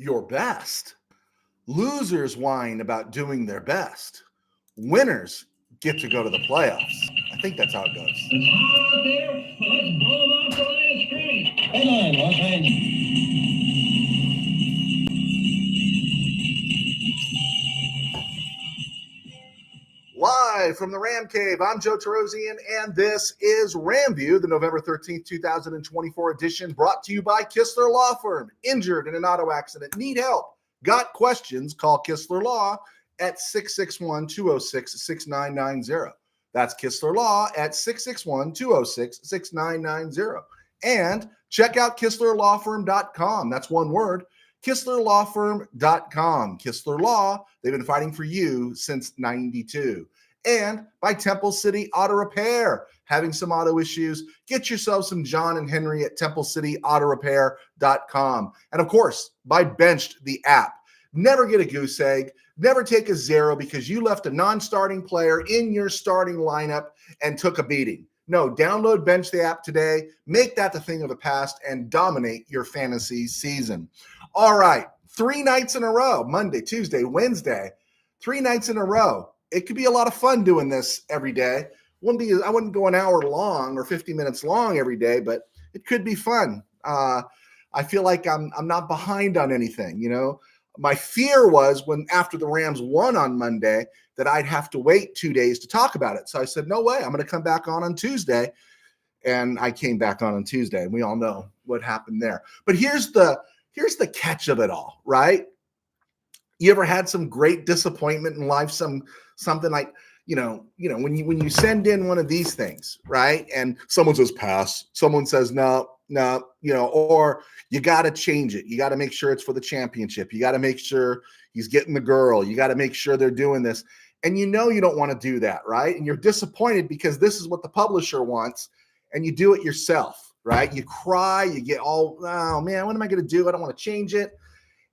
your best. Losers whine about doing their best. Winners get to go to the playoffs. I think that's how it goes. It's hot out there. Let's blow them off the line of scrimmage. Headline, Los Angeles. Live from the RamCave, I'm Joe Tarosian, and this is RamView, the November 13th, 2024 edition, brought to you by Kistler Law Firm. Injured in an auto accident? Need help? Got questions? Call Kistler Law at 661-206-6990. That's Kistler Law at 661-206-6990. And check out KistlerLawFirm.com. That's one word. KistlerLawFirm.com. Kistler Law, they've been fighting for you since 92. And by Temple City Auto Repair. Having some auto issues, get yourself some John and Henry at TempleCityAutoRepair.com. And of course, by Benched, the app. Never get a goose egg. Never take a zero because you left a non-starting player in your starting lineup and took a beating. No, download Bench the app today. Make that the thing of the past and dominate your fantasy season. All right, 3 nights in a row, Monday, Tuesday, Wednesday, 3 nights in a row. It could be a lot of fun doing this every day. I wouldn't go an hour long or 50 minutes long every day, but it could be fun. I feel like I'm not behind on anything, you know. My fear was when after the Rams won on Monday that I'd have to wait 2 days to talk about it. So I said, no way, I'm going to come back on Tuesday. And I came back on Tuesday. And we all know what happened there. But here's the catch of it all, right? You ever had some great disappointment in life? Something like, you know, when you send in one of these things, right? And someone says pass, someone says no, or you got to change it. You got to make sure it's for the championship. You got to make sure he's getting the girl. You got to make sure they're doing this. And you don't want to do that, right? And you're disappointed because this is what the publisher wants, and you do it yourself, right? You cry, you get all, oh man, what am I going to do? I don't want to change it.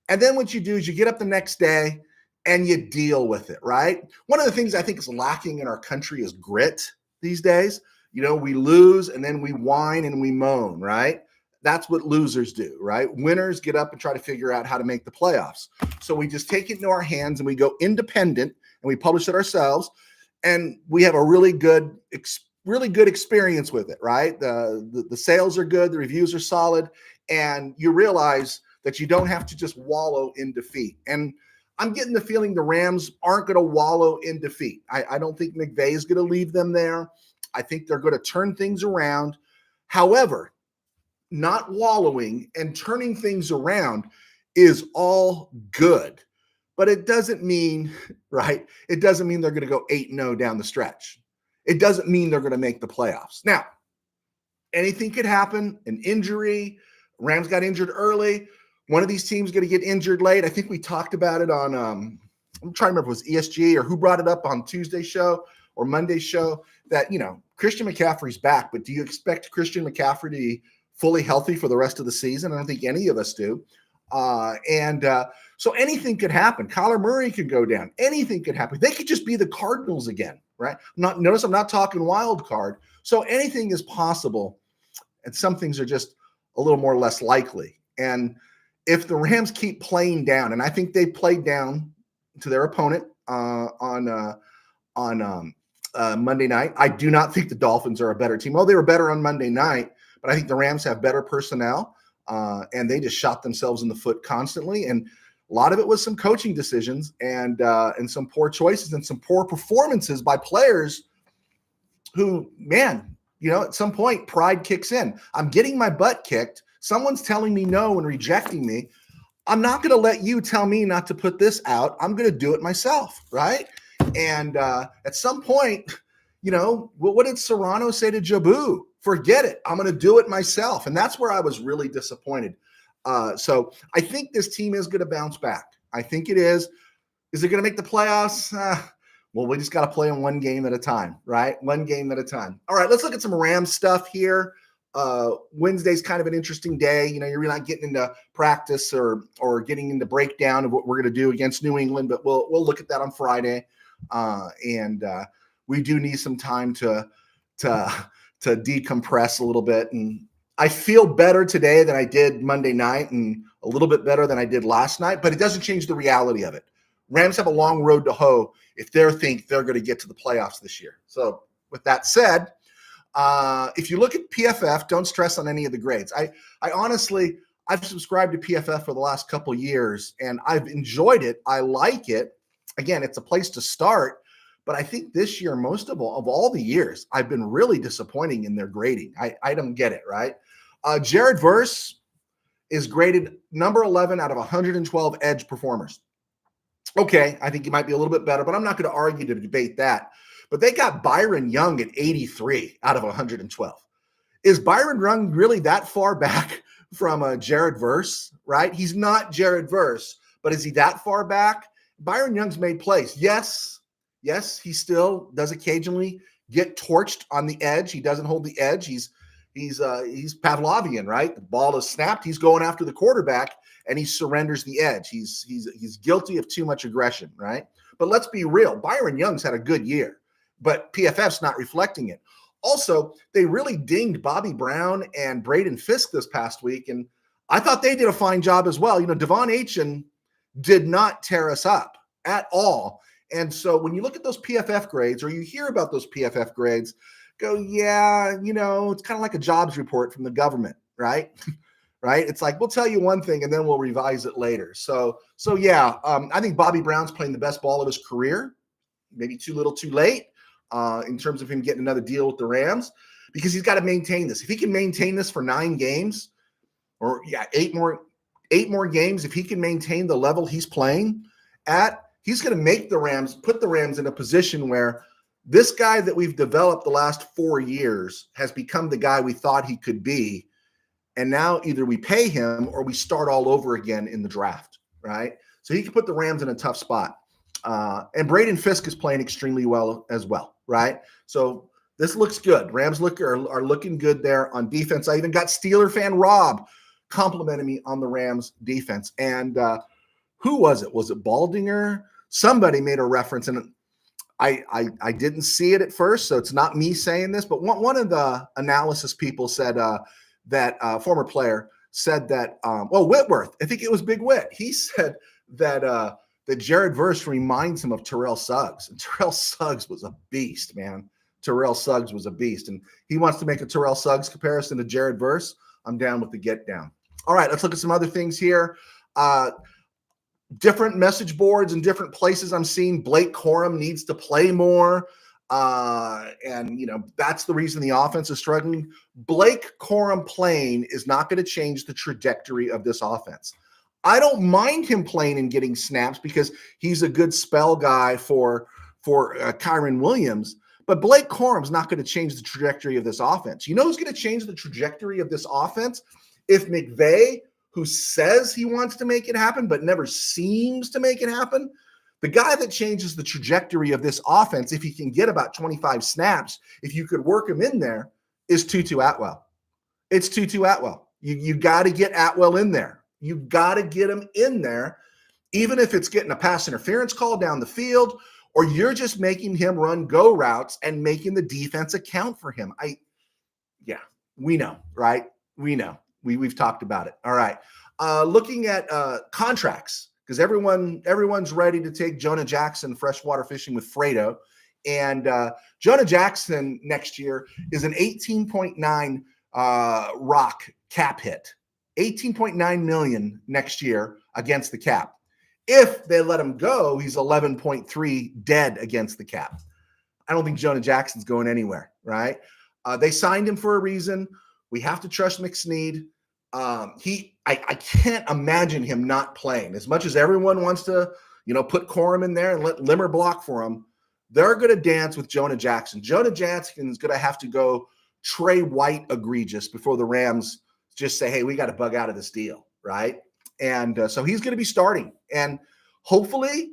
And then what you do is you get up the next day and you deal with it, right? One of the things I think is lacking in our country is grit these days. You know, we lose and then we whine and we moan, right? That's what losers do, right? Winners get up and try to figure out how to make the playoffs. So we just take it into our hands and we go independent and we publish it ourselves. And we have a really good experience with it, right? The sales are good, the reviews are solid, and you realize that you don't have to just wallow in defeat. And I'm getting the feeling the Rams aren't going to wallow in defeat. I don't think McVay is going to leave them there. I think they're going to turn things around. However, not wallowing and turning things around is all good. But it doesn't mean, right? It doesn't mean they're going to go 8-0 down the stretch. It doesn't mean they're going to make the playoffs. Now, anything could happen. An injury. Rams got injured early. One of these teams going to get injured late. I think we talked about it on, I'm trying to remember if it was ESG or who brought it up on Tuesday's show or Monday's show that, Christian McCaffrey's back, but do you expect Christian McCaffrey to be fully healthy for the rest of the season? I don't think any of us do. So anything could happen. Kyler Murray could go down. Anything could happen. They could just be the Cardinals again, right? Notice I'm not talking wild card. So anything is possible, and some things are just a little more or less likely. And if the Rams keep playing down, and I think they played down to their opponent on Monday night, I do not think the Dolphins are a better team. Well, they were better on Monday night, but I think the Rams have better personnel, and they just shot themselves in the foot constantly. And a lot of it was some coaching decisions and some poor choices and some poor performances by players who, man, at some point pride kicks in. I'm getting my butt kicked. Someone's telling me no and rejecting me. I'm not going to let you tell me not to put this out. I'm going to do it myself, right? And at some point, what did Serrano say to Jabu? Forget it. I'm going to do it myself. And that's where I was really disappointed. So I think this team is going to bounce back. I think it is. Is it going to make the playoffs? Well, we just got to play them one game at a time, right? One game at a time. All right, let's look at some Rams stuff here. Wednesday's kind of an interesting day. You're really not getting into practice or getting into breakdown of what we're going to do against New England, but we'll look at that on Friday. And we do need some time to decompress a little bit and I feel better today than I did Monday night and a little bit better than I did last night, but it doesn't change the reality of it. Rams have a long road to hoe if they think they're going to get to the playoffs this year. So with that said, if you look at PFF, don't stress on any of the grades. I honestly, I've subscribed to PFF for the last couple of years, and I've enjoyed it. I like it. Again, it's a place to start. But I think this year, most of all the years, I've been really disappointing in their grading. I don't get it, right? Jared Verse is graded number 11 out of 112 edge performers. Okay, I think he might be a little bit better, but I'm not going to argue to debate that. But they got Byron Young at 83 out of 112. Is Byron Young really that far back from Jared Verse, right? He's not Jared Verse, but is he that far back? Byron Young's made plays. Yes, he still does occasionally get torched on the edge. He doesn't hold the edge. He's Pavlovian, right? The ball is snapped. He's going after the quarterback, and he surrenders the edge. He's guilty of too much aggression, right? But let's be real. Byron Young's had a good year, but PFF's not reflecting it. Also, they really dinged Bobby Brown and Braden Fisk this past week, and I thought they did a fine job as well. Devon Achen did not tear us up at all. And so when you look at those PFF grades, or you hear about those PFF grades, go, yeah, it's kind of like a jobs report from the government, right? Right? It's like, we'll tell you one thing and then we'll revise it later. So yeah, I think Bobby Brown's playing the best ball of his career, maybe too little too late in terms of him getting another deal with the Rams, because he's got to maintain this. If he can maintain this for 9 games, or 8 more games, if he can maintain the level he's playing at, he's going to make put the Rams in a position where this guy that we've developed the last 4 years has become the guy we thought he could be. And now either we pay him or we start all over again in the draft, right? So he can put the Rams in a tough spot. And Braden Fisk is playing extremely well as well, right? So this looks good. Rams are looking good there on defense. I even got Steeler fan Rob complimenting me on the Rams defense. And who was it? Was it Baldinger? Somebody made a reference, and I didn't see it at first, so it's not me saying this, but one of the analysis people said that former player said that, Whitworth, I think it was Big Whit. He said that Jared Verse reminds him of Terrell Suggs. And Terrell Suggs was a beast, man. Terrell Suggs was a beast. And he wants to make a Terrell Suggs comparison to Jared Verse. I'm down with the get down. All right, let's look at some other things here. Different message boards and different places I'm seeing Blake Corum needs to play more. And that's the reason the offense is struggling. Blake Corum playing is not going to change the trajectory of this offense. I don't mind him playing and getting snaps because he's a good spell guy for Kyron Williams. But Blake Corum's not going to change the trajectory of this offense. You know who's going to change the trajectory of this offense? If McVay, who says he wants to make it happen but never seems to make it happen, the guy that changes the trajectory of this offense, if he can get about 25 snaps, if you could work him in there, is Tutu Atwell. It's Tutu Atwell. You got to get Atwell in there. You got to get him in there, even if it's getting a pass interference call down the field, or you're just making him run go routes and making the defense account for him. We know, right? We know. We've talked about it. All right. Looking at contracts, because everyone's ready to take Jonah Jackson freshwater fishing with Fredo. And Jonah Jackson next year is an 18.9 rock cap hit. 18.9 million next year against the cap. If they let him go, he's 11.3 dead against the cap. I don't think Jonah Jackson's going anywhere, right? They signed him for a reason. We have to trust McSnead. I can't imagine him not playing. As much as everyone wants to, put Corum in there and let Limmer block for him, they're going to dance with Jonah Jackson. Jonah Jackson's going to have to go Trey White egregious before the Rams just say, hey, we got to bug out of this deal, right? And so he's going to be starting. And hopefully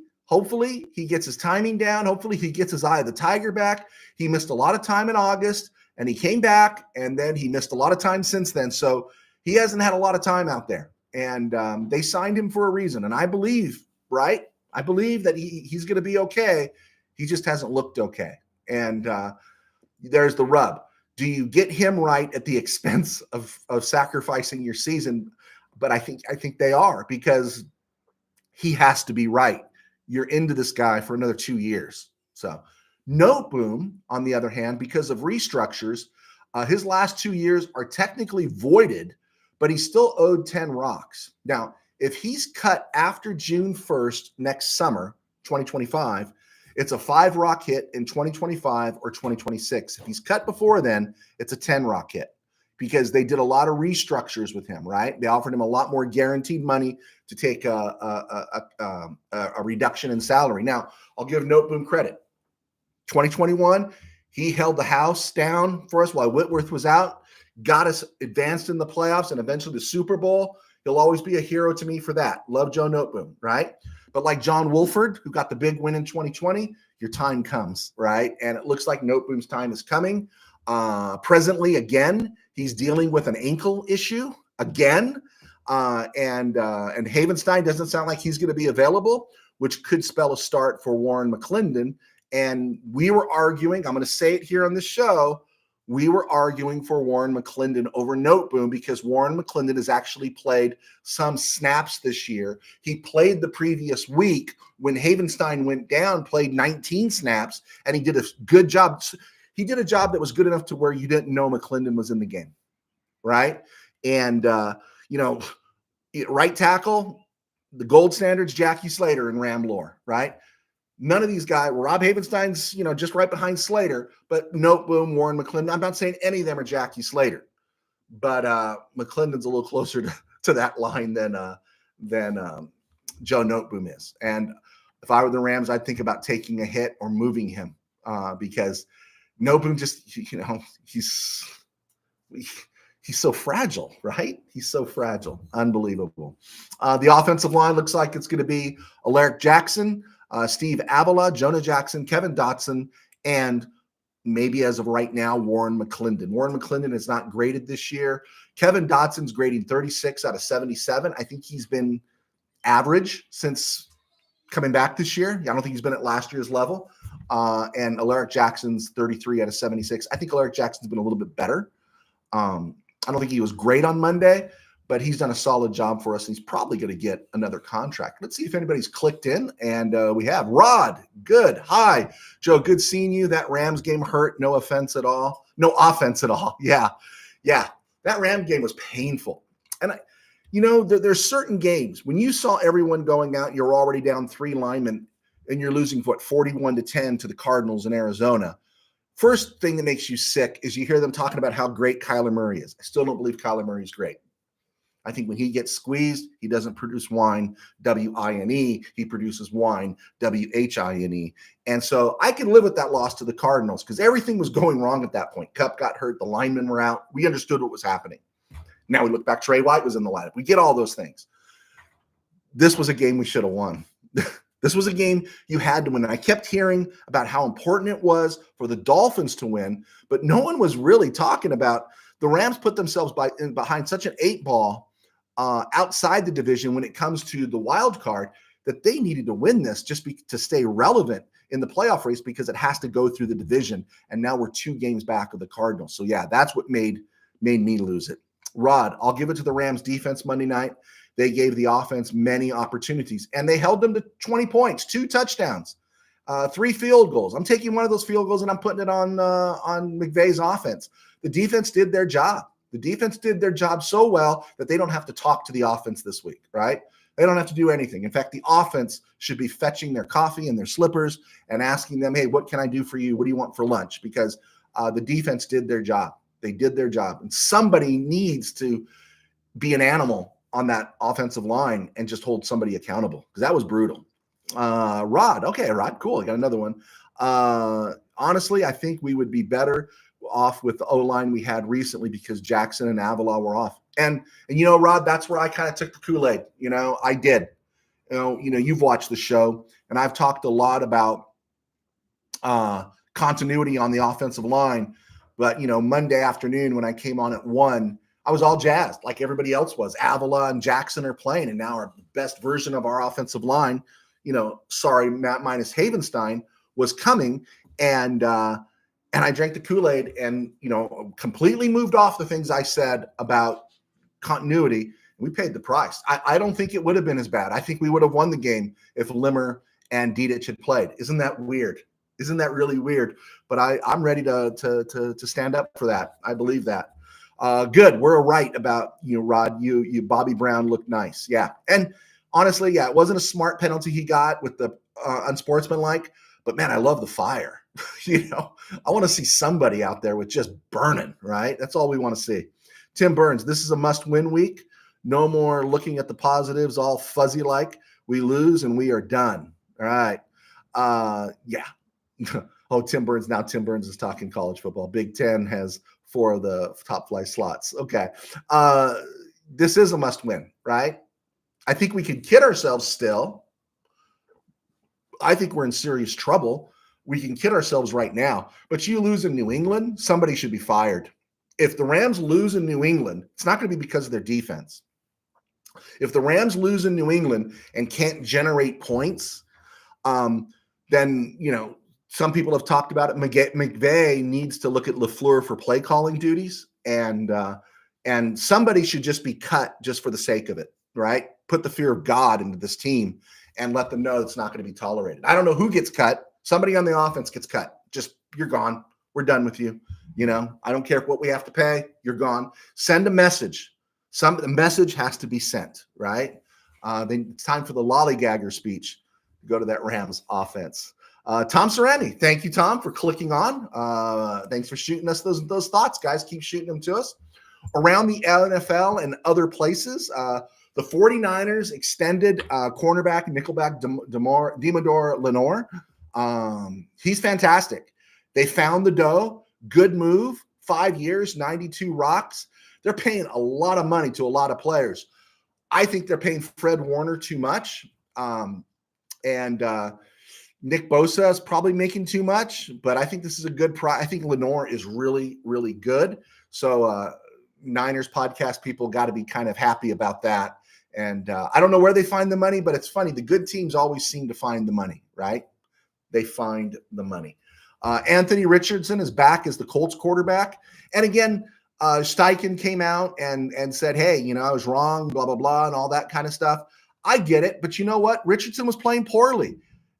he gets his timing down. Hopefully he gets his eye of the tiger back. He missed a lot of time in August, and he came back, and then he missed a lot of time since then. So he hasn't had a lot of time out there. And they signed him for a reason. And I believe, right? I believe that he's going to be okay. He just hasn't looked okay. And there's the rub. Do you get him right at the expense of sacrificing your season? But I think they are, because he has to be right. You're into this guy for another 2 years. So Noteboom, on the other hand, because of restructures, his last 2 years are technically voided, but he's still owed 10 rocks. Now, if he's cut after June 1st next summer, 2025, it's a 5 rock hit in 2025 or 2026. If he's cut before then, it's a 10 rock hit, because they did a lot of restructures with him, right? They offered him a lot more guaranteed money to take a reduction in salary. Now, I'll give Noteboom credit. 2021, he held the house down for us while Whitworth was out, got us advanced in the playoffs and eventually the Super Bowl. He'll always be a hero to me for that. Love Joe Noteboom, right? But like John Wolford, who got the big win in 2020, your time comes, right? And it looks like Noteboom's time is coming. Presently, again, he's dealing with an ankle issue again. And Havenstein doesn't sound like he's going to be available, which could spell a start for Warren McClendon. And we were arguing, I'm going to say it here on the show, we were arguing for Warren McClendon over Noteboom, because Warren McClendon has actually played some snaps this year. He played the previous week when Havenstein went down, played 19 snaps, and he did a good job. He did a job that was good enough to where you didn't know McClendon was in the game, right? And, right tackle, the gold standard's Jackie Slater and Ram lore, right? None of these guys, Rob Havenstein's, just right behind Slater, but Noteboom, Warren McClendon, I'm not saying any of them are Jackie Slater, but McClendon's a little closer to that line than Joe Noteboom is. And if I were the Rams, I'd think about taking a hit or moving him, because Noteboom just, he's so fragile, right? He's so fragile. Unbelievable. The offensive line looks like it's going to be Alaric Jackson, Steve Avila, Jonah Jackson, Kevin Dotson, and maybe as of right now, Warren McClendon. Warren McClendon is not graded this year. Kevin Dotson's grading 36 out of 77. I think he's been average since coming back this year. I don't think he's been at last year's level. And Alaric Jackson's 33 out of 76. I think Alaric Jackson's been a little bit better. I don't think he was great on Monday, but he's done a solid job for us. And he's probably going to get another contract. Let's see if anybody's clicked in. And we have Rod. Good. Hi, Joe. Good seeing you. That Rams game hurt. No offense at all. No offense at all. Yeah. That Ram game was painful. And there's certain games when you saw everyone going out, you're already down 3 linemen and you're losing 41-10 to the Cardinals in Arizona. First thing that makes you sick is you hear them talking about how great Kyler Murray is. I still don't believe Kyler Murray is great. I think when he gets squeezed, he doesn't produce wine, W-I-N-E. He produces wine, W-H-I-N-E. And so I can live with that loss to the Cardinals because everything was going wrong at that point. Kupp got hurt. The linemen were out. We understood what was happening. Now we look back, Trey White was in the lineup. We get all those things. This was a game we should have won. This was a game you had to win. And I kept hearing about how important it was for the Dolphins to win, but no one was really talking about the Rams put themselves behind such an 8-ball outside the division when it comes to the wild card that they needed to win this just to stay relevant in the playoff race because it has to go through the division. And now we're 2 games back of the Cardinals. So yeah, that's what made me lose it. Rod, I'll give it to the Rams defense Monday night. They gave the offense many opportunities, and they held them to 20 points, 2 touchdowns, 3 field goals. I'm taking one of those field goals, and I'm putting it on McVay's offense. The defense did their job. The defense did their job so well that they don't have to talk to the offense this week, right? They don't have to do anything. In fact, the offense should be fetching their coffee and their slippers and asking them, hey, what can I do for you? What do you want for lunch? Because the defense did their job. They did their job. And somebody needs to be an animal on that offensive line and just hold somebody accountable because that was brutal. Rod. Okay, Rod. Cool. I got another one. Honestly, I think we would be better off with the O-line we had recently because Jackson and Avila were off. And Rod, that's where I kind of took the Kool-Aid. I did. You've watched the show, and I've talked a lot about continuity on the offensive line. But, Monday afternoon when I came on at 1, I was all jazzed like everybody else was. Avila and Jackson are playing, and now our best version of our offensive line, Matt minus Havenstein, was coming. And And I drank the Kool-Aid and, completely moved off the things I said about continuity. We paid the price. I don't think it would have been as bad. I think we would have won the game if Limmer and Didic had played. Isn't that weird? Isn't that really weird? But I'm ready to stand up for that. I believe that. Good. We're right about, Rod. You Bobby Brown looked nice. Yeah. And honestly, yeah, it wasn't a smart penalty he got with the unsportsmanlike, but man, I love the fire. I want to see somebody out there with just burning, right? That's all we want to see. Tim Burns, this is a must-win week. No more looking at the positives all fuzzy like. We lose and we are done. All right. Yeah. Oh, Tim Burns. Now Tim Burns is talking college football. Big Ten has 4 of the top flight slots. Okay. This is a must-win, right? I think we can kid ourselves still. I think we're in serious trouble. We can kid ourselves right now, but you lose in New England, somebody should be fired. If the Rams lose in New England, it's not going to be because of their defense. If the Rams lose in New England and can't generate points, then, some people have talked about it. McVay needs to look at LaFleur for play calling duties, and somebody should just be cut just for the sake of it, right? Put the fear of God into this team and let them know it's not going to be tolerated. I don't know who gets cut. Somebody on the offense gets cut. Just, you're gone. We're done with you. I don't care what we have to pay. You're gone. Send a message. The message has to be sent, right? Then it's time for the lollygagger speech. Go to that Rams offense. Tom Sereni, thank you, Tom, for clicking on. Thanks for shooting us those thoughts, guys. Keep shooting them to us. Around the NFL and other places, the 49ers extended cornerback, nickelback Demador Lenore. He's fantastic. They found the dough. Good move. 5 years, 92 rocks. They're paying a lot of money to a lot of players. I think they're paying Fred Warner too much. And Nick Bosa is probably making too much, but I think this is a good price. I think Lenore is really, really good. So Niners podcast people got to be kind of happy about that. And I don't know where they find the money, but it's funny. The good teams always seem to find the money, right? They find the money. Anthony Richardson is back as the Colts quarterback. And again, Steichen came out and said, hey, I was wrong, blah, blah, blah, and all that kind of stuff. I get it. But you know what? Richardson was playing poorly,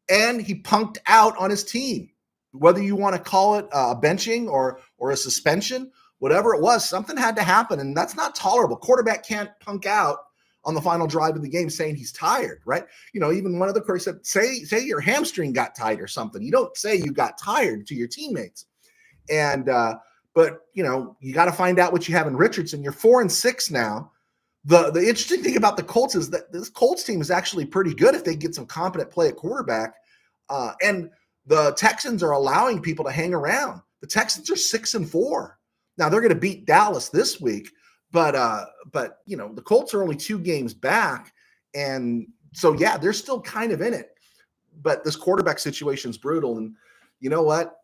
and he punked out on his team. Whether you want to call it a benching or a suspension, whatever it was, something had to happen, and that's not tolerable. Quarterback can't punk out on the final drive of the game saying he's tired, right? Even one of the critics said, say your hamstring got tight or something. You don't say you got tired to your teammates. And but you got to find out what you have in Richardson. You're 4-6 now. The interesting thing about the Colts is that this Colts team is actually pretty good if they get some competent play at quarterback. And the Texans are allowing people to hang around. The Texans are 6-4. Now they're going to beat Dallas this week. But the Colts are only 2 games back. And so, yeah, they're still kind of in it. But this quarterback situation is brutal. And you know what?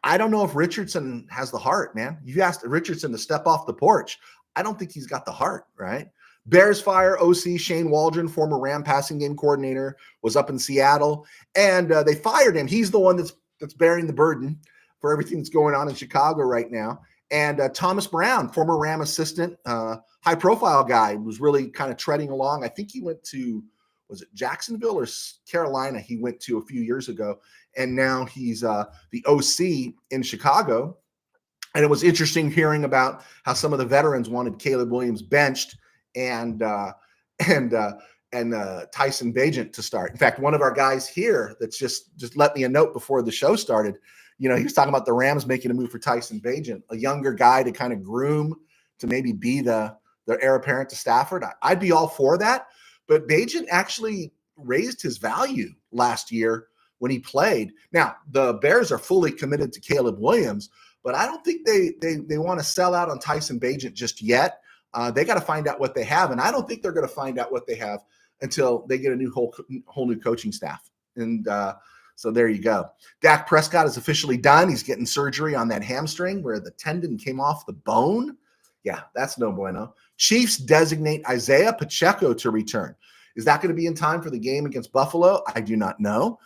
I don't know if Richardson has the heart, man. You asked Richardson to step off the porch. I don't think he's got the heart, right? Bears fire OC Shane Waldron, former Ram passing game coordinator, was up in Seattle. And they fired him. He's the one that's bearing the burden for everything that's going on in Chicago right now. And Thomas Brown, former Ram assistant, high-profile guy, was really kind of treading along. I think he went to, was it Jacksonville or Carolina he went to a few years ago. And now he's the OC in Chicago. And it was interesting hearing about how some of the veterans wanted Caleb Williams benched and Tyson Bagent to start. In fact, one of our guys here that's just let me a note before the show started. He was talking about the Rams making a move for Tyson Bagent, a younger guy to kind of groom to maybe be the heir apparent to Stafford. I'd be all for that. But Bagent actually raised his value last year when he played. Now, the Bears are fully committed to Caleb Williams, but I don't think they want to sell out on Tyson Bagent just yet. They got to find out what they have, and I don't think they're going to find out what they have until they get a whole new coaching staff. And so there you go. Dak Prescott is officially done. He's getting surgery on that hamstring where the tendon came off the bone. Yeah, that's no bueno. Chiefs designate Isaiah Pacheco to return. Is that going to be in time for the game against Buffalo? I do not know.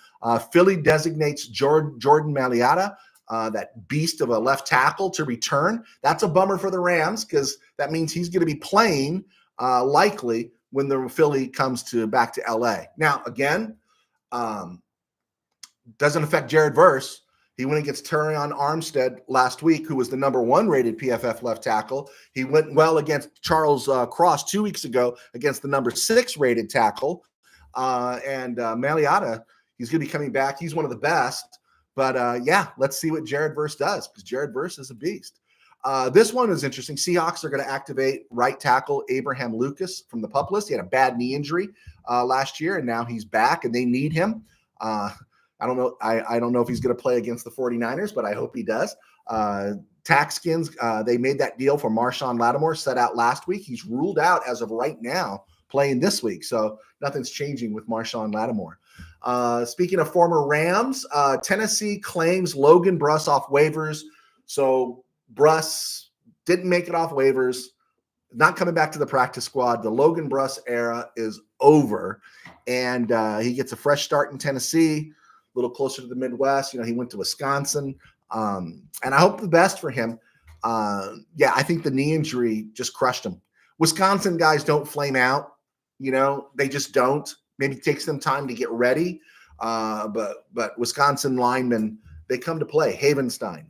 Philly designates Jordan Mailata. that beast of a left tackle to return. That's a bummer for the Rams because that means he's going to be playing likely when the Philly comes back to LA. Now, again, doesn't affect Jared Verse. He went against Terrion Armstead last week, who was the number 1 rated PFF left tackle. He went well against Charles Cross 2 weeks ago against the number 6 rated tackle. And Mariota, he's going to be coming back. He's one of the best. But yeah, let's see what Jared Verse does because Jared Verse is a beast. This one is interesting. Seahawks are going to activate right tackle Abraham Lucas from the PUP list. He had a bad knee injury last year, and now he's back, and they need him. I don't know. I don't know if he's going to play against the 49ers, but I hope he does. Taxkins, they made that deal for Marshawn Lattimore, set out last week. He's ruled out as of right now, playing this week. So nothing's changing with Marshawn Lattimore. Speaking of former Rams, Tennessee claims Logan Bruss off waivers. So Bruss didn't make it off waivers, not coming back to the practice squad. The Logan Bruss era is over, and he gets a fresh start in Tennessee, a little closer to the Midwest. You know, he went to Wisconsin, and I hope the best for him. Yeah, I think the knee injury just crushed him. Wisconsin guys don't flame out. You know, they just don't. Maybe it takes them time to get ready. But Wisconsin linemen, they come to play. Havenstein,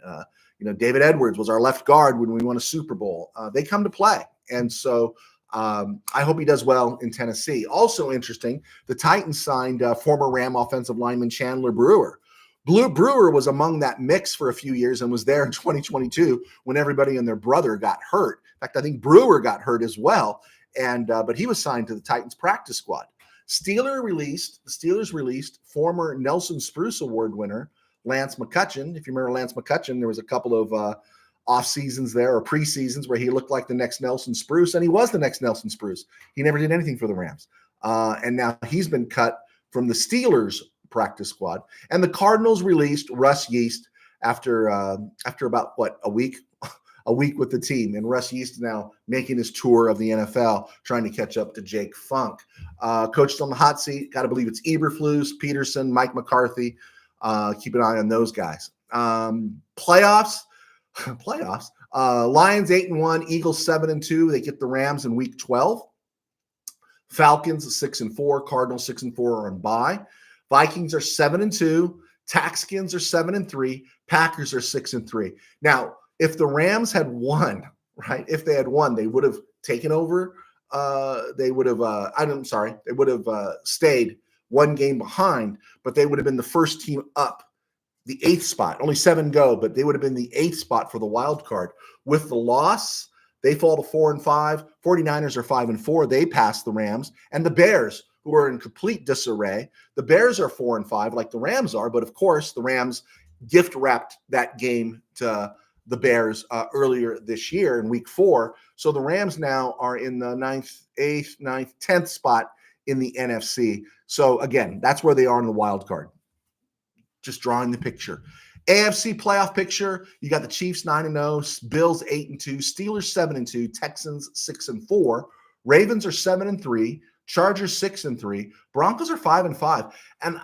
David Edwards was our left guard when we won a Super Bowl. They come to play. And so I hope he does well in Tennessee. Also interesting, the Titans signed former Ram offensive lineman Chandler Brewer. Brewer was among that mix for a few years and was there in 2022 when everybody and their brother got hurt. In fact, I think Brewer got hurt as well. But he was signed to the Titans practice squad. The Steelers released former Nelson Spruce Award winner Lance McCutcheon. If you remember Lance McCutcheon, there was a couple of off seasons there or pre-seasons where he looked like the next Nelson Spruce, and he was the next Nelson Spruce. He never did anything for the Rams. And now he's been cut from the Steelers practice squad. And the Cardinals released Russ Yeast after about a week with the team. And Russ Yeast now making his tour of the NFL, trying to catch up to Jake Funk. Coached on the hot seat. Got to believe it's Eberflus, Peterson, Mike McCarthy. Keep an eye on those guys. Playoffs. Lions 8-1, Eagles 7-2. They get the Rams in week 12. Falcons 6-4, Cardinals 6-4 are on bye. Vikings are 7-2. Taxkins are 7-3. Packers are 6-3. Now, if the Rams had won, right? If they had won, they would have taken over. They would have stayed one game behind, but they would have been the first team up, the 8th spot. Only 7 go, but they would have been the 8th spot for the wild card. With the loss, they fall to 4-5. 49ers are 5-4. They pass the Rams. And the Bears, who are in complete disarray, the Bears are 4-5 like the Rams are, but of course the Rams gift wrapped that game to the Bears earlier this year in week 4. So the Rams now are in the 9th, 8th, 9th, 10th spot in the NFC. So again, that's where they are in the wild card. Just drawing the picture. AFC playoff picture, you got the Chiefs 9-0, Bills 8-2, Steelers 7-2, Texans 6-4, Ravens are 7-3, Chargers 6-3, Broncos are 5-5. And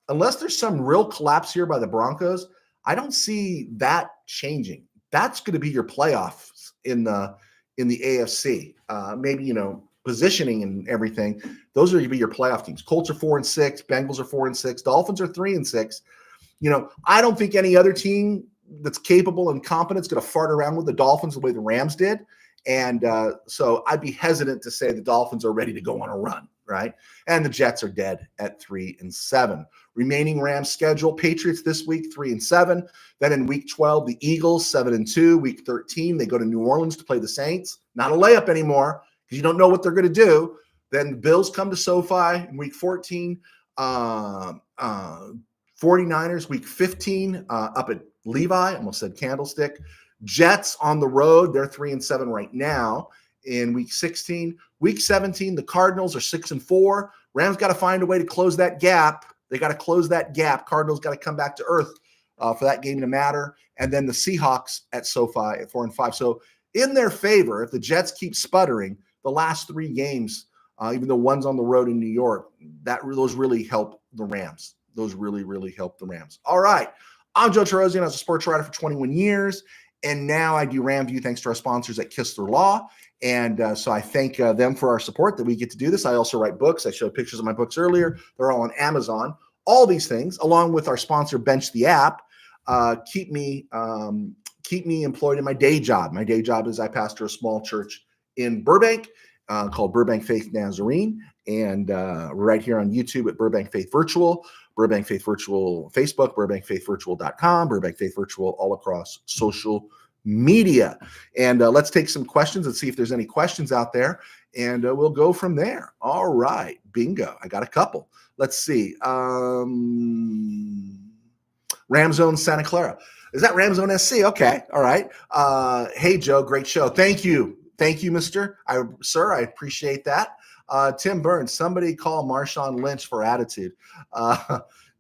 unless there's some real collapse here by the Broncos, I don't see that changing. That's going to be your playoffs in the AFC. Maybe, positioning and everything. Those are going to be your playoff teams. Colts are 4-6, Bengals are 4-6, Dolphins are 3-6. I don't think any other team that's capable and competent is going to fart around with the Dolphins the way the Rams did. And so I'd be hesitant to say the Dolphins are ready to go on a run, right? And the Jets are dead at 3-7. Remaining Rams schedule, Patriots this week, 3-7. Then in week 12, the Eagles, 7-2. Week 13, they go to New Orleans to play the Saints. Not a layup anymore because you don't know what they're going to do. Then the Bills come to SoFi in week 14. 49ers, week 15, up at Levi. I almost said Candlestick. Jets on the road. They're 3-7 right now in week 16. Week 17, the Cardinals are 6-4. Rams got to find a way to close that gap. They got to close that gap. Cardinals got to come back to earth for that game to matter. And then the Seahawks at SoFi at 4-5. So in their favor, if the Jets keep sputtering, the last 3 games, even the ones on the road in New York, those really help the Rams. Those really, really help the Rams. All right. I'm Joe Terosian. I was a sports writer for 21 years, and now I do RamView thanks to our sponsors at Kistler Law. And so I thank them for our support that we get to do this. I also write books. I showed pictures of my books earlier. They're all on Amazon. All these things, along with our sponsor, Bench the App, keep me employed in my day job. My day job is I pastor a small church in Burbank called Burbank Faith Nazarene, and right here on YouTube at Burbank Faith Virtual, Burbank Faith Virtual Facebook, burbankfaithvirtual.com, Burbank Faith Virtual all across social media. And let's take some questions and see if there's any questions out there, and we'll go from there. All right, bingo. I got a couple. Let's see. Ramzone Santa Clara. Is that Ramzone SC? Okay. All right. Hey, Joe, great show. Thank you. Thank you, sir. I appreciate that. Tim Burns, somebody call Marshawn Lynch for attitude.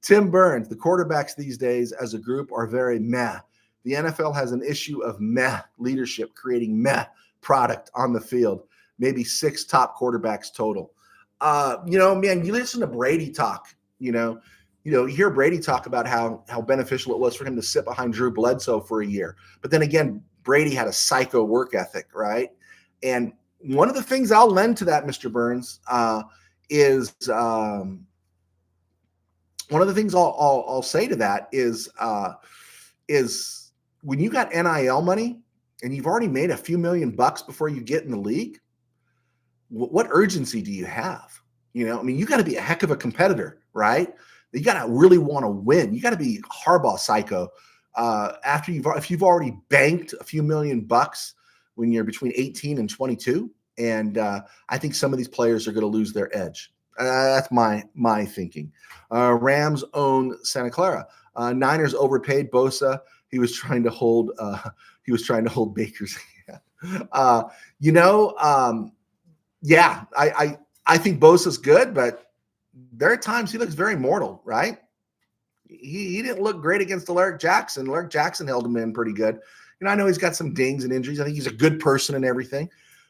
Tim Burns, the quarterbacks these days as a group are very meh. The NFL has an issue of meh leadership, creating meh product on the field. Maybe 6 top quarterbacks total. Man, you listen to Brady talk, you hear Brady talk about how beneficial it was for him to sit behind Drew Bledsoe for a year. But then again, Brady had a psycho work ethic, right? And one of the things I'll lend to that, Mr. Burns, is one of the things I'll say to that is when you got NIL money and you've already made a few $1,000,000 before you get in the league, what urgency do you have? You got to be a heck of a competitor, right? You got to really want to win. You got to be Harbaugh psycho if you've already banked a few $1,000,000 when you're between 18 and 22. And I think some of these players are going to lose their edge. That's my thinking. Rams own Santa Clara. Niners overpaid Bosa. He was trying to hold Baker's hand. I think Bosa's good, but there are times he looks very mortal, right? He didn't look great against Alaric Jackson. Alaric Jackson held him in pretty good. I know he's got some dings and injuries. I think he's a good person and everything,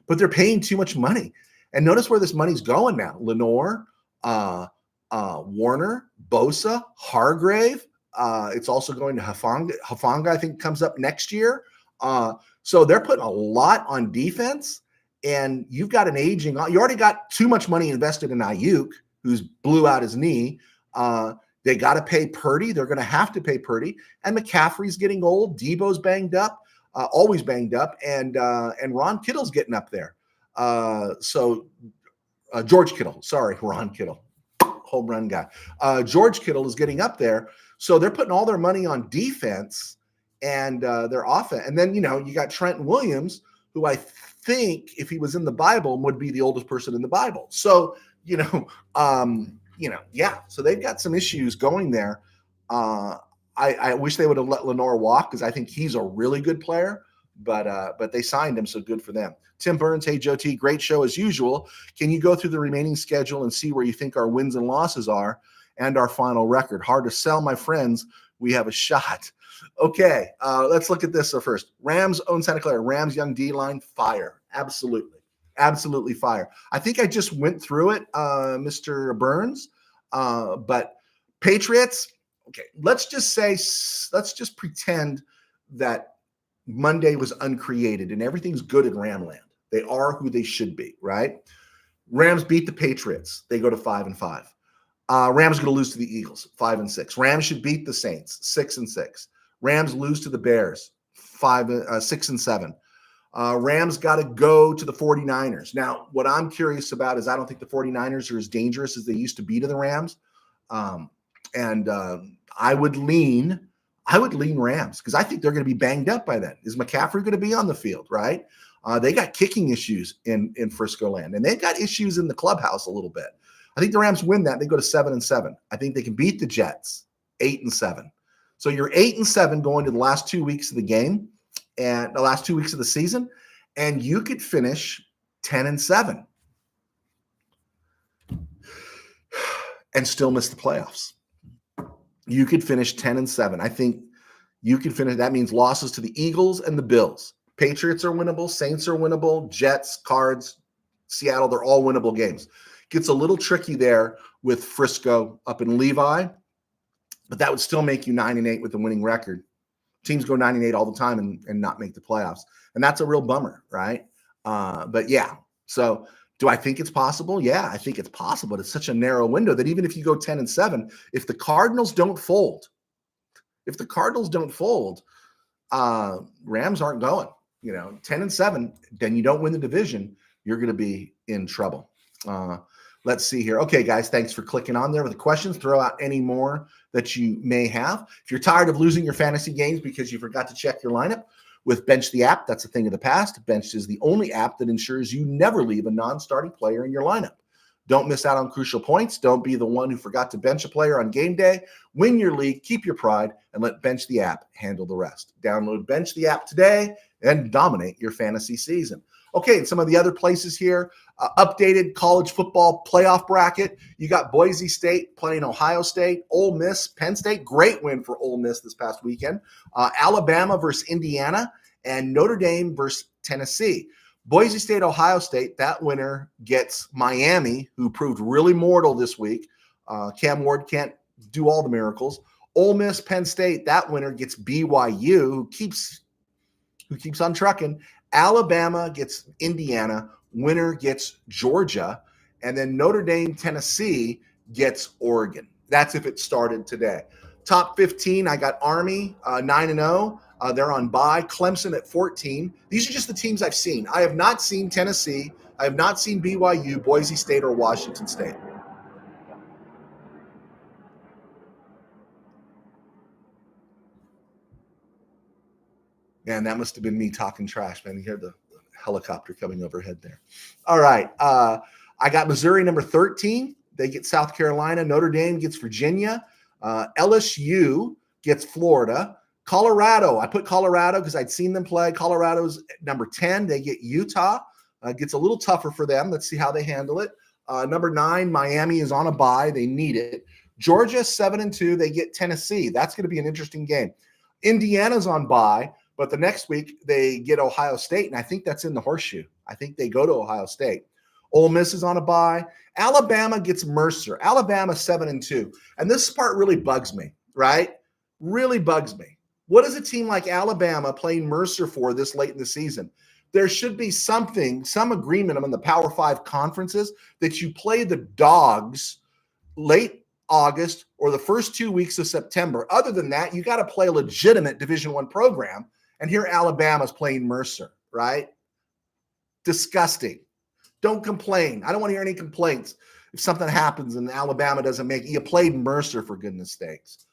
but they're paying too much money. And notice where this money's going now. Lenore, Warner, Bosa, Hargrave. It's also going to Hufanga. Hufanga, I think, comes up next year. So they're putting a lot on defense, and you've got an aging. You already got too much money invested in Ayuk, who's blew out his knee. They got to pay Purdy. They're going to have to pay Purdy. And McCaffrey's getting old. Debo's banged up, always banged up. And Ron Kittle's getting up there. George Kittle. Sorry, Ron Kittle. Home run guy. George Kittle is getting up there. So they're putting all their money on defense and their offense. And then, you got Trent Williams, who I think if he was in the Bible would be the oldest person in the Bible. So, so they've got some issues going there. I wish they would have let Lenore walk because I think he's a really good player, but they signed him, so good for them. Tim Burns, hey, Joe T, great show as usual. Can you go through the remaining schedule and see where you think our wins and losses are and our final record? Hard to sell, my friends. We have a shot. Okay, let's look at this first. Rams own Santa Clara. Rams young D-line, fire. Absolutely fire. I think I just went through it, Mr. Burns. But Patriots, okay, let's just pretend that Monday was uncreated and everything's good in Ramland. They are who they should be, right? Rams beat the Patriots. They go to 5-5. Rams going to lose to the Eagles, 5-6. Rams should beat the Saints, 6-6. Rams lose to the Bears, 6-7. Rams got to go to the 49ers. Now, what I'm curious about is I don't think the 49ers are as dangerous as they used to be to the Rams. I would lean Rams because I think they're going to be banged up by then. Is McCaffrey going to be on the field, right? They got kicking issues in Frisco land, and they've got issues in the clubhouse a little bit. I think the Rams win that. They go to 7-7. I think they can beat the Jets, 8-7. So you're 8-7 going to the last 2 weeks of the game and the last 2 weeks of the season, and you could finish 10-7 and still miss the playoffs. You could finish 10-7. I think you could finish. That means losses to the Eagles and the Bills. Patriots are winnable. Saints are winnable. Jets, Cards, Seattle, they're all winnable games. Gets a little tricky there with Frisco up in Levi. but that would still make you 9-8 with a winning record. Teams go 9-8 all the time and not make the playoffs. And that's a real bummer, right? But yeah, so do I think it's possible? Yeah, I think it's possible. It's such a narrow window that even if you go 10-7, if the Cardinals don't fold, Rams aren't going. 10-7, then you don't win the division, you're going to be in trouble. Let's see here. Okay, guys, thanks for clicking on there with the questions. Throw out any more that you may have. If you're tired of losing your fantasy games because you forgot to check your lineup, with Bench the app, that's a thing of the past. Bench is the only app that ensures you never leave a non-starting player in your lineup. Don't miss out on crucial points. Don't be the one who forgot to bench a player on game day. Win your league, keep your pride, and let Bench the app handle the rest. Download Bench the app today and dominate your fantasy season. Okay, and some of the other places here, updated college football playoff bracket. You got Boise State playing Ohio State, Ole Miss, Penn State. Great win for Ole Miss this past weekend. Alabama versus Indiana, and Notre Dame versus Tennessee. Boise State, Ohio State, that winner gets Miami, who proved really mortal this week. Cam Ward can't do all the miracles. Ole Miss, Penn State, that winner gets BYU, who keeps on trucking. Alabama gets Indiana, winner gets Georgia, and then Notre Dame, Tennessee gets Oregon. That's if it started today. Top 15, I got Army 9-0. They're on bye. Clemson at 14. These are just the teams I've seen. I have not seen Tennessee. I have not seen BYU, Boise State, or Washington State. Man, that must have been me talking trash, man. You hear the helicopter coming overhead there. All right. I got Missouri number 13. They get South Carolina. Notre Dame gets Virginia. LSU gets Florida. Colorado, I put Colorado because I'd seen them play. Colorado's number 10. They get Utah. Gets a little tougher for them. Let's see how they handle it. Number 9, Miami is on a bye. They need it. Georgia, 7-2. They get Tennessee. That's going to be an interesting game. Indiana's on bye. But the next week, they get Ohio State, and I think that's in the horseshoe. I think they go to Ohio State. Ole Miss is on a bye. Alabama gets Mercer. Alabama 7-2. And this part really bugs me, right? Really bugs me. What is a team like Alabama playing Mercer for this late in the season? There should be some agreement among the Power 5 conferences that you play the dogs late August or the first 2 weeks of September. Other than that, you got to play a legitimate Division I program. And here Alabama's playing Mercer, right? Disgusting. Don't complain. I don't want to hear any complaints if something happens and Alabama doesn't make it. You played Mercer, for goodness sakes.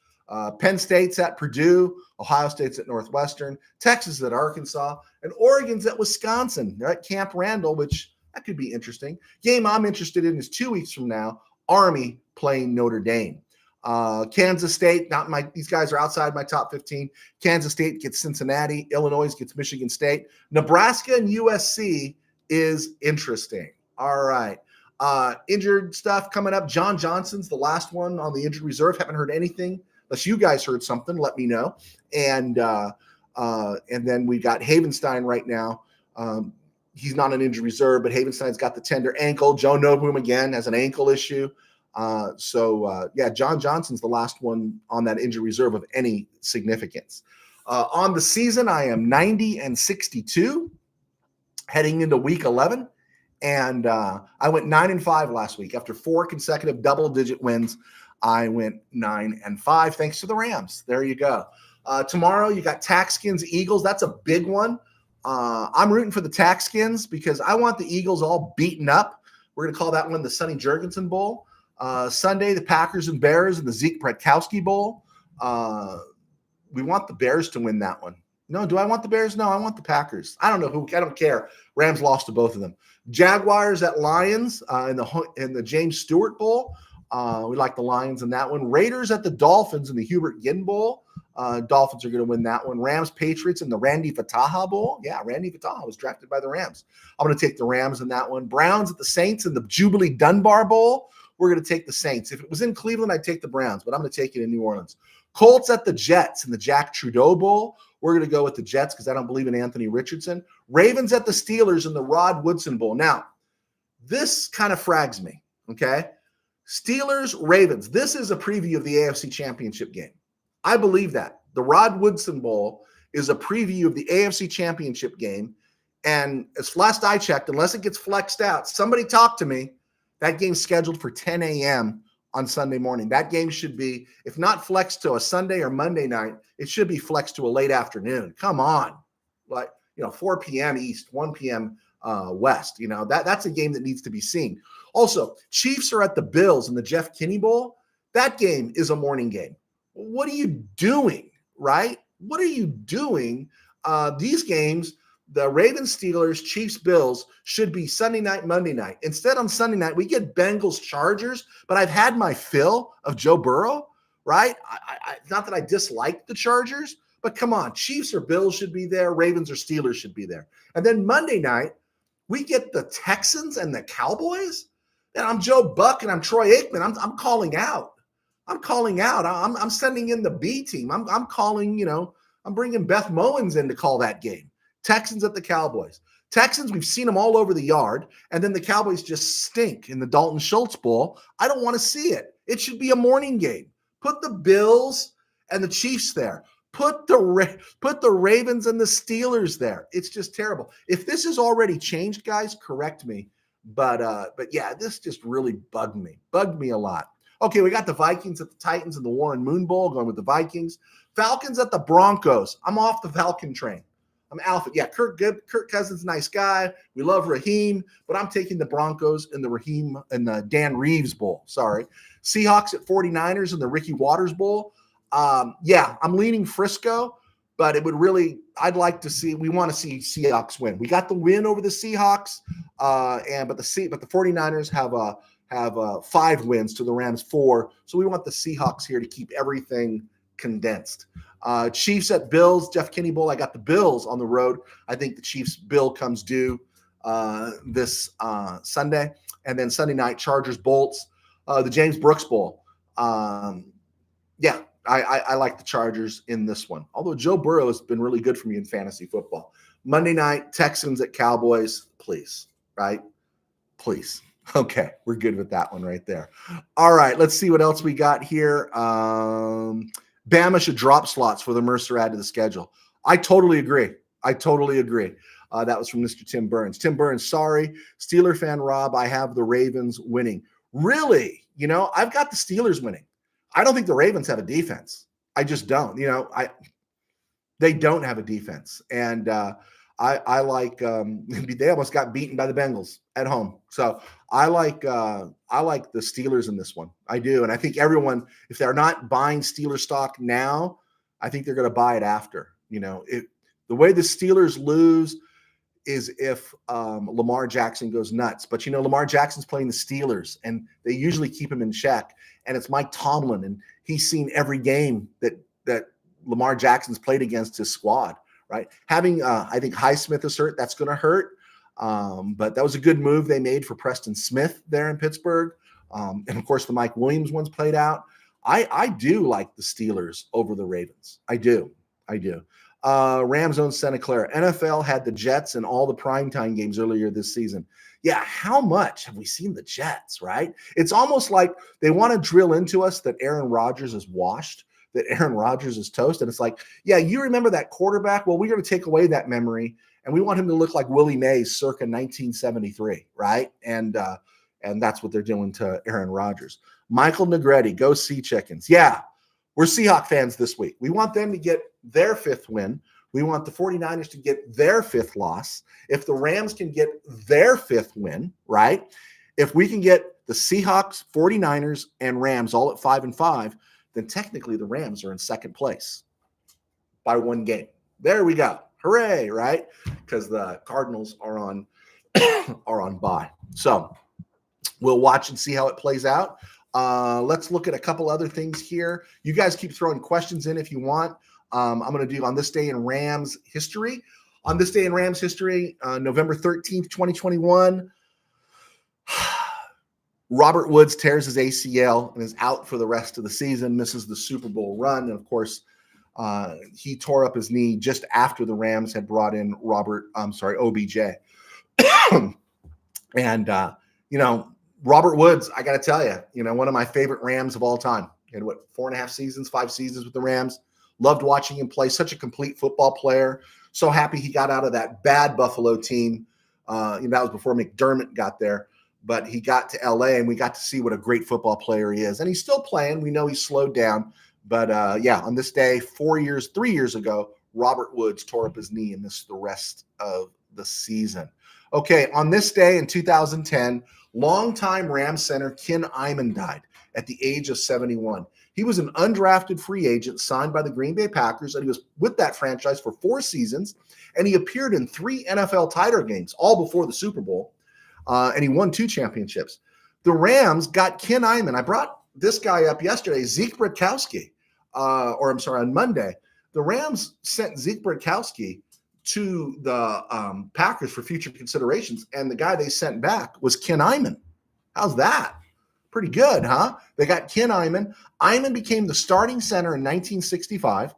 Penn State's at Purdue. Ohio State's at Northwestern. Texas is at Arkansas. And Oregon's at Wisconsin. They're at Camp Randall, which that could be interesting. Game I'm interested in is 2 weeks from now. Army playing Notre Dame. Kansas State, these guys are outside my top 15. Kansas State gets Cincinnati. Illinois gets Michigan State. Nebraska and USC is interesting. All right. Injured stuff coming up. John Johnson's the last one on the injured reserve. Haven't heard anything. Unless you guys heard something, let me know. And then we got Havenstein right now. He's not an injured reserve, but Havenstein's got the tender ankle. Joe Noteboom again has an ankle issue. John Johnson's the last one on that injury reserve of any significance. On the season, I am 90-62 heading into week 11. And I went 9-5 last week. After 4 consecutive double-digit wins, I went 9-5 thanks to the Rams. There you go. Tomorrow, you got Taxkins Eagles. That's a big one. I'm rooting for the Taxkins because I want the Eagles all beaten up. We're going to call that one the Sonny Jurgensen Bowl. Sunday, the Packers and Bears in the Zeke Pretkowski Bowl. We want the Bears to win that one. No, do I want the Bears? No, I want the Packers. I don't know who. I don't care. Rams lost to both of them. Jaguars at Lions in the James Stewart Bowl. We like the Lions in that one. Raiders at the Dolphins in the Hubert Ginn Bowl. Dolphins are going to win that one. Rams Patriots in the Randy Fataha Bowl. Yeah, Randy Fataha was drafted by the Rams. I'm going to take the Rams in that one. Browns at the Saints in the Jubilee Dunbar Bowl. We're going to take the Saints. If it was in Cleveland, I'd take the Browns, but I'm going to take it in New Orleans. Colts at the Jets in the Jack Trudeau Bowl. We're going to go with the Jets because I don't believe in Anthony Richardson. Ravens at the Steelers in the Rod Woodson Bowl. Now, this kind of frags me, okay? Steelers, Ravens. This is a preview of the AFC Championship game. I believe that. The Rod Woodson Bowl is a preview of the AFC Championship game. And as last I checked, unless it gets flexed out, somebody talk to me. That game's scheduled for 10 a.m. on Sunday morning. That game should be, if not flexed to a Sunday or Monday night, it should be flexed to a late afternoon. Come on. Like, 4 p.m. East, 1 p.m. West. That's a game that needs to be seen. Also, Chiefs are at the Bills in the Jeff Kinney Bowl. That game is a morning game. What are you doing, right? What are you doing? These games, the Ravens, Steelers, Chiefs, Bills, should be Sunday night, Monday night. Instead, on Sunday night, we get Bengals, Chargers, but I've had my fill of Joe Burrow, right? Not that I dislike the Chargers, but come on, Chiefs or Bills should be there. Ravens or Steelers should be there. And then Monday night, we get the Texans and the Cowboys. And I'm Joe Buck and I'm Troy Aikman. I'm calling out. I'm calling out. I'm sending in the B team. I'm calling, I'm bringing Beth Mowins in to call that game. Texans at the Cowboys. Texans, we've seen them all over the yard. And then the Cowboys just stink in the Dalton Schultz Bowl. I don't want to see it. It should be a morning game. Put the Bills and the Chiefs there. Put the Ravens and the Steelers there. It's just terrible. If this has already changed, guys, correct me. But yeah, this just really bugged me a lot. Okay, we got the Vikings at the Titans and the Warren Moon Bowl, going with the Vikings. Falcons at the Broncos. I'm off the Falcon train. I'm alpha. Yeah, Kirk Cousins, nice guy. We love Raheem, but I'm taking the Broncos in the Dan Reeves Bowl. Sorry. Seahawks at 49ers in the Ricky Waters Bowl. Yeah, I'm leaning Frisco, but we want to see Seahawks win. We got the win over the Seahawks, but the 49ers have 5 wins to the Rams 4. So we want the Seahawks here to keep everything condensed. Chiefs at Bills, Jeff Kinney Bowl. I got the Bills on the road. I think the Chiefs bill comes due this Sunday. And then Sunday night, Chargers Bolts, the James Brooks Bowl. Yeah, I like the Chargers in this one. Although Joe Burrow has been really good for me in fantasy football. Monday night, Texans at Cowboys, please, right? Please. Okay, we're good with that one right there. All right, let's see what else we got here. Bama should drop slots for the Mercer add to the schedule. I totally agree. That was from Mr. Tim Burns. Tim Burns, sorry. Steeler fan Rob, I have the Ravens winning. Really? I've got the Steelers winning. I don't think the Ravens have a defense. I just don't. They don't have a defense. And I like they almost got beaten by the Bengals at home. So I like the Steelers in this one. I do. And I think everyone, if they're not buying Steeler stock now, I think they're going to buy it after. The way the Steelers lose is if Lamar Jackson goes nuts. But Lamar Jackson's playing the Steelers and they usually keep him in check. And it's Mike Tomlin, and he's seen every game that Lamar Jackson's played against his squad. Right. Having, I think Highsmith is hurt. That's going to hurt. But that was a good move they made for Preston Smith there in Pittsburgh. And of course, the Mike Williams one's played out. I do like the Steelers over the Ravens. I do. Rams own Santa Clara. NFL had the Jets in all the primetime games earlier this season. Yeah, how much have we seen the Jets, right? It's almost like they want to drill into us that Aaron Rodgers is washed, that Aaron Rodgers is toast. And it's like, yeah, you remember that quarterback? Well, we're going to take away that memory, and we want him to look like Willie Mays circa 1973, right? And that's what they're doing to Aaron Rodgers. Michael Negretti, go Sea Chickens. Yeah, we're Seahawks fans this week. We want them to get their 5th win. We want the 49ers to get their 5th loss. If the Rams can get their 5th win, right? If we can get the Seahawks, 49ers, and Rams all at 5-5, then technically the Rams are in second place by 1 game. There we go. Hooray, right? Because the Cardinals are on bye. So we'll watch and see how it plays out. Let's look at a couple other things here. You guys keep throwing questions in if you want. I'm going to do on this day in Rams history. On this day in Rams history, November 13th, 2021, Robert Woods tears his ACL and is out for the rest of the season, misses the Super Bowl run. And of course, he tore up his knee just after the Rams had brought in OBJ. And, Robert Woods, I got to tell you, one of my favorite Rams of all time. And 4.5 seasons, 5 seasons with the Rams. Loved watching him play. Such a complete football player. So happy he got out of that bad Buffalo team. That was before McDermott got there. But he got to LA, and we got to see what a great football player he is. And he's still playing. We know he's slowed down. But, on this day, 3 years ago, Robert Woods tore up his knee and missed the rest of the season. Okay, on this day in 2010, longtime Rams center Ken Iman died at the age of 71. He was an undrafted free agent signed by the Green Bay Packers, and he was with that franchise for 4 seasons, and he appeared in 3 NFL title games, all before the Super Bowl, and he won 2 championships. The Rams got Ken Iman. I brought this guy up yesterday, Zeke Bradkowski, on Monday. The Rams sent Zeke Bradkowski to the Packers for future considerations, and the guy they sent back was Ken Iman. How's that? Pretty good, huh? They got Ken Iman. Iman became the starting center in 1965,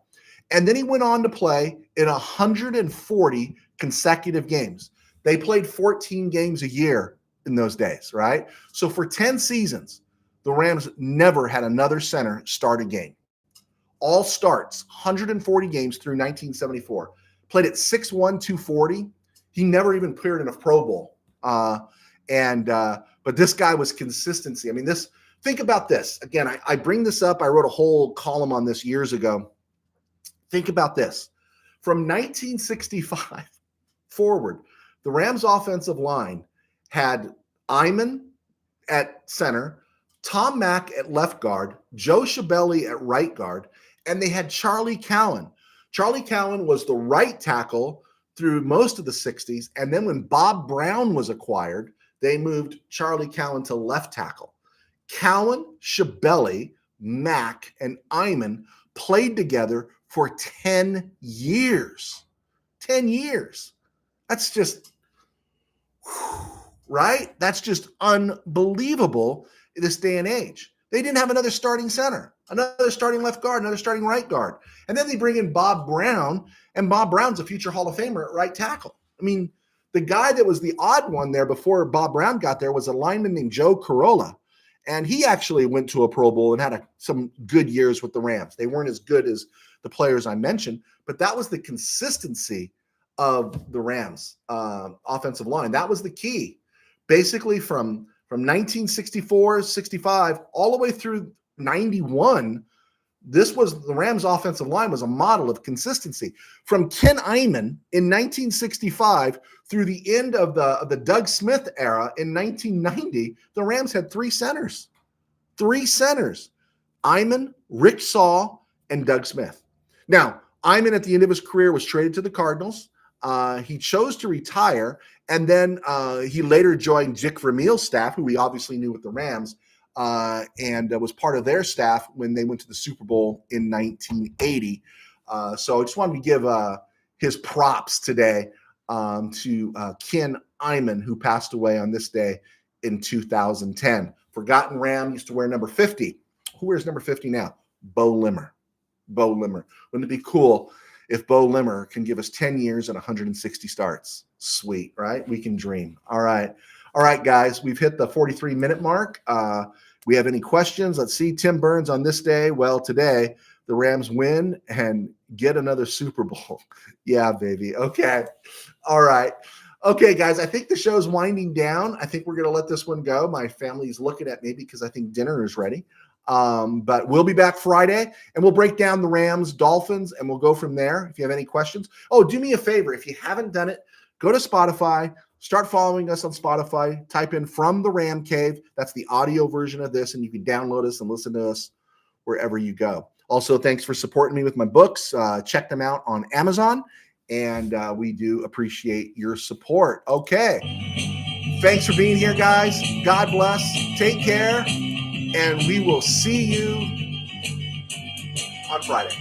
and then he went on to play in 140 consecutive games. They played 14 games a year in those days, right? So for 10 seasons, the Rams never had another center start a game. All starts, 140 games through 1974. Played at 6'1", 240. He never even appeared in a Pro Bowl. But this guy was consistency. I mean, think about this. Again, I bring this up. I wrote a whole column on this years ago. Think about this. From 1965 forward, the Rams offensive line had Iman at center, Tom Mack at left guard, Joe Schiavelli at right guard, and they had Charlie Cowan. Charlie Cowan was the right tackle through most of the 60s, and then when Bob Brown was acquired, they moved Charlie Cowan to left tackle. Cowan, Schiavelli, Mack, and Iman played together for 10 years. 10 years. That's just, right? That's just unbelievable in this day and age. They didn't have another starting center, another starting left guard, another starting right guard. And then they bring in Bob Brown, and Bob Brown's a future Hall of Famer at right tackle. I mean, the guy that was the odd one there before Bob Brown got there was a lineman named Joe Corolla. And he actually went to a Pro Bowl and had some good years with the Rams. They weren't as good as the players I mentioned, but that was the consistency of the Rams offensive line. That was the key. Basically from 1964, 65, all the way through 91, the Rams offensive line was a model of consistency. From Ken Iman in 1965 through the end of the Doug Smith era in 1990, the Rams had 3 centers. 3 centers. Iman, Rick Saul, and Doug Smith. Now, Iman at the end of his career was traded to the Cardinals. He chose to retire, and then he later joined Dick Vermeil's staff, who we obviously knew with the Rams, and was part of their staff when they went to the Super Bowl in 1980. So I just wanted to give his props today to Ken Iman, who passed away on this day in 2010. Forgotten Ram used to wear number 50. Who wears number 50 now? Bo Limmer. Bo Limmer. Wouldn't it be cool if Bo Limmer can give us 10 years and 160 starts? Sweet, right? We can dream. All right. All right, guys, we've hit the 43-minute mark. We have any questions? Let's see. Tim Burns on this day. Well, today, the Rams win and get another Super Bowl. Yeah, baby. Okay. All right. Okay, guys, I think the show's winding down. I think we're going to let this one go. My family's looking at me because I think dinner is ready. But we'll be back Friday, and we'll break down the Rams, Dolphins, and we'll go from there. If you have any questions. Oh, do me a favor. If you haven't done it, go to Spotify. Start following us on Spotify. Type in From the RamCave. That's the audio version of this, and you can download us and listen to us wherever you go. Also, thanks for supporting me with my books. Check them out on Amazon, and we do appreciate your support. Okay. Thanks for being here, guys. God bless. Take care, and we will see you on Friday.